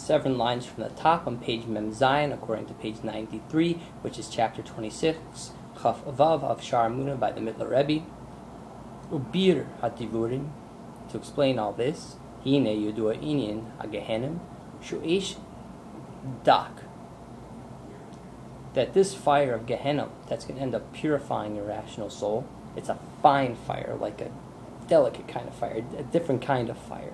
7 lines from the top on page Mem Zayin, according to page 93, which is chapter 26, Chaf Vav of Shaar HaEmunah by the Middler Rebbe. Ubir hadivurim, to explain all this, Hine yudua inyan hagehenim, shu'ish dak, that this fire of Gehenna, that's going to end up purifying your rational soul. It's a fine fire, like a delicate kind of fire, a different kind of fire.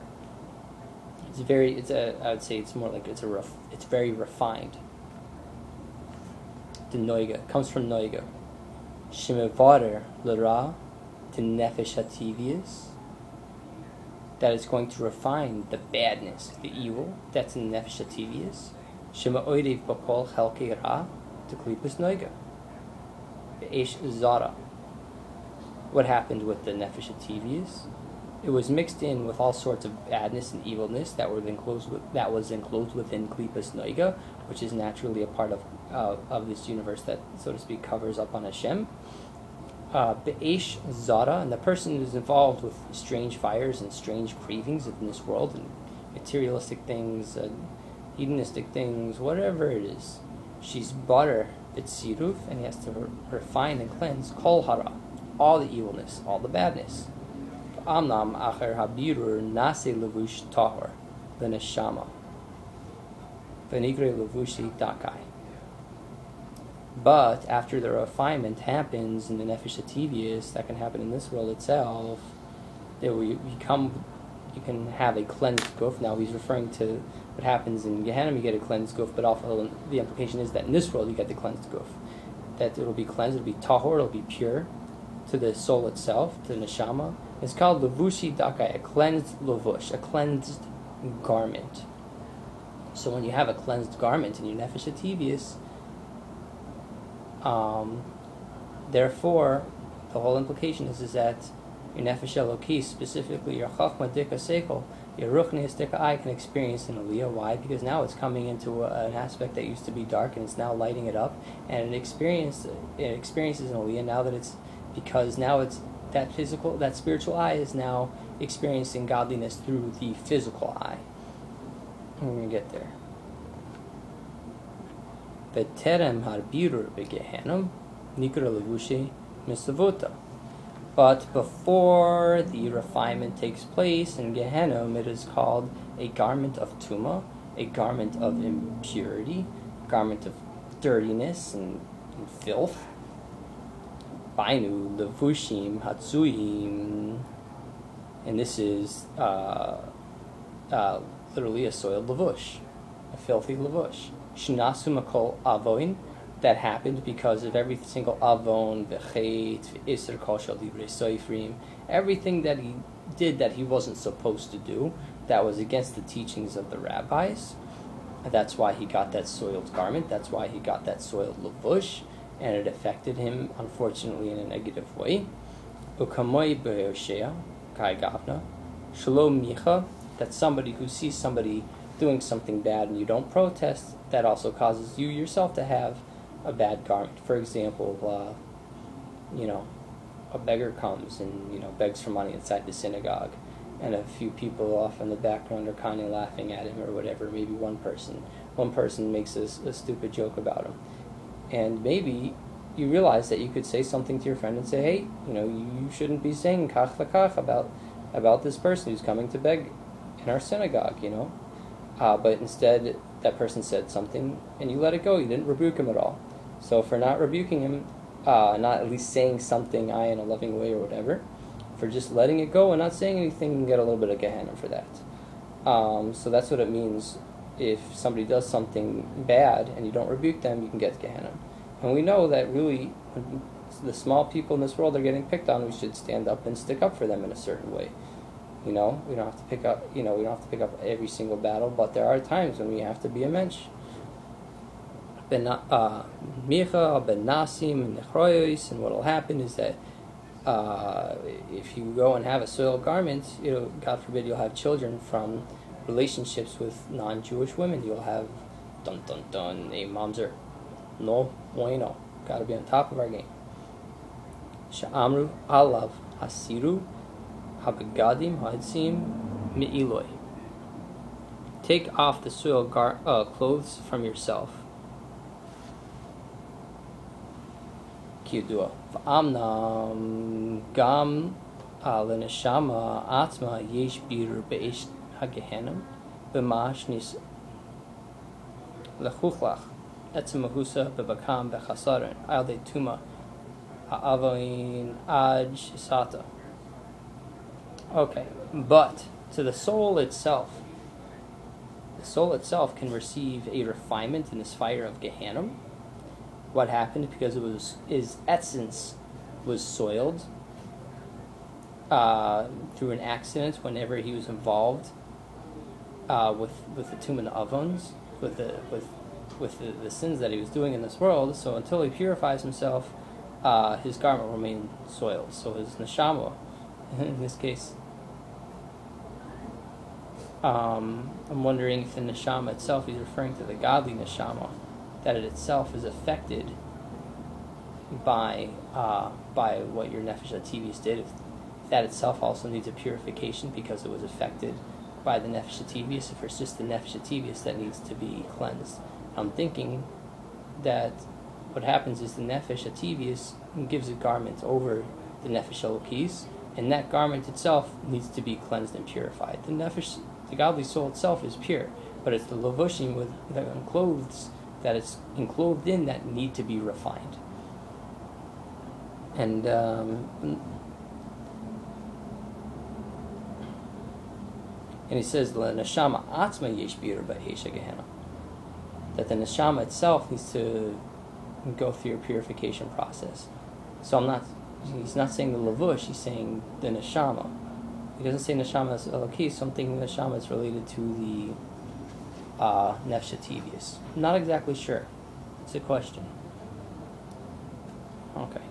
I would say it's more like it's very refined. The noiga comes from noiga. Shemevarer l'ra, to nefesh hativius, that is going to refine the badness, the evil that's in nefesh hativius. Shema oidev bakol chelkei ra, to klipus noiga. Be'esh zara. What happened with the nefesh hativius? It was mixed in with all sorts of badness and evilness that was enclosed within Klipas Noiga, which is naturally a part of this universe that, so to speak, covers up on Hashem. Be'esh Zara, and the person who's involved with strange fires and strange cravings in this world, and materialistic things, hedonistic things, whatever it is. She's butter, it's siruf, and he has to refine and cleanse kol hara, all the evilness, all the badness. Amnam acher habirur nase levush tahor leneshama venigre levushi dakai. But after the refinement happens in the nefesh hativius, that can happen in this world itself, you can have a cleansed guf. Now he's referring to what happens in Gehenna, you get a cleansed guf, but also the implication is that in this world you get the cleansed guf. That it'll be cleansed, it'll be tahor, it'll be pure to the soul itself, to the neshama. It's called levushi dakai, a cleansed levush, a cleansed garment. So when you have a cleansed garment in your nefesh hativius, therefore, the whole implication is that your nefesh elokis, specifically your chachma dika seichel, your ruchnius dika eye, can experience an aliyah. Why? Because now it's coming into an aspect that used to be dark, and it's now lighting it up, and it experiences an aliyah now that it's, because now it's that spiritual eye is now experiencing godliness through the physical eye. And we're going to get there. Beterem harbirur begehenim nikra levushi misavota. But before the refinement takes place in Gehenna, it is called a garment of tumah, a garment of impurity, a garment of dirtiness and filth. Bainu levushim hatsuyim, and this is literally a soiled levush, a filthy levush. Shinasu makol avoin, that happened because of every single avon, v'chet, v'isr kol shel divrei soifrim, everything that he did that he wasn't supposed to do, that was against the teachings of the rabbis. That's why he got that soiled garment. That's why he got that soiled levush. And it affected him, unfortunately, in a negative way. Ukamoi be'oshea, kai gavna, shalom micha, that somebody who sees somebody doing something bad and you don't protest, that also causes you yourself to have a bad garment. For example, a beggar comes and, begs for money inside the synagogue, and a few people off in the background are kind of laughing at him or whatever, maybe one person makes a stupid joke about him. And maybe you realize that you could say something to your friend and say, hey, you shouldn't be saying kach v'kach about this person who's coming to beg in our synagogue, But instead, that person said something, and you let it go. You didn't rebuke him at all. So for not rebuking him, not at least saying something in a loving way or whatever, for just letting it go and not saying anything, you can get a little bit of Gehenna for that. So that's what it means. If somebody does something bad and you don't rebuke them, you can get Gehenna. And we know that really, when the small people in this world are getting picked on, we should stand up and stick up for them in a certain way. We don't have to pick up. We don't have to pick up every single battle, but there are times when we have to be a mensch. Micha ben Nasim and Nechroyos, and what will happen is that if you go and have a soiled garment, God forbid, you'll have children from relationships with non-Jewish women. You'll have a mamzer. No bueno. Got to be on top of our game. Sha'amru alav hasiru habegadim ha'etzim mi'iloi. take off the soiled clothes from yourself. Kiyudua. V'amnam gam leneshama atma yesh birur be'esh hagehenim b'mash nis lechuchlach etzem mahusa b'bakam b'chasarin al de tuma ha'avoin ad shisata. Okay, but to the soul itself can receive a refinement in this fire of Gehenna. What happened? Because his essence was soiled through an accident whenever he was involved with the Tumen Avons, with the sins that he was doing in this world. So until he purifies himself, his garment remained soiled. So his neshama, in this case, I'm wondering if the neshama itself, he's referring to the godly neshama, that it itself is affected by what your nefesh hativius did. If that itself also needs a purification because it was affected by the nefesh hativius, if it's just the nefesh hativius that needs to be cleansed. I'm thinking that what happens is the nefesh hativius gives a garment over the nefesh elokis, and that garment itself needs to be cleansed and purified. The godly soul itself is pure, but it's the levushim with the clothes that it's enclosed in that need to be refined. And he says the neshama atzma yesh birur be'esh hagehenna, that the neshama itself needs to go through a purification process. So he's not saying the levush, he's saying the neshama. He doesn't say neshama as elokis, something neshama is related to the nefesh hativius. I'm not exactly sure. It's a question. Okay.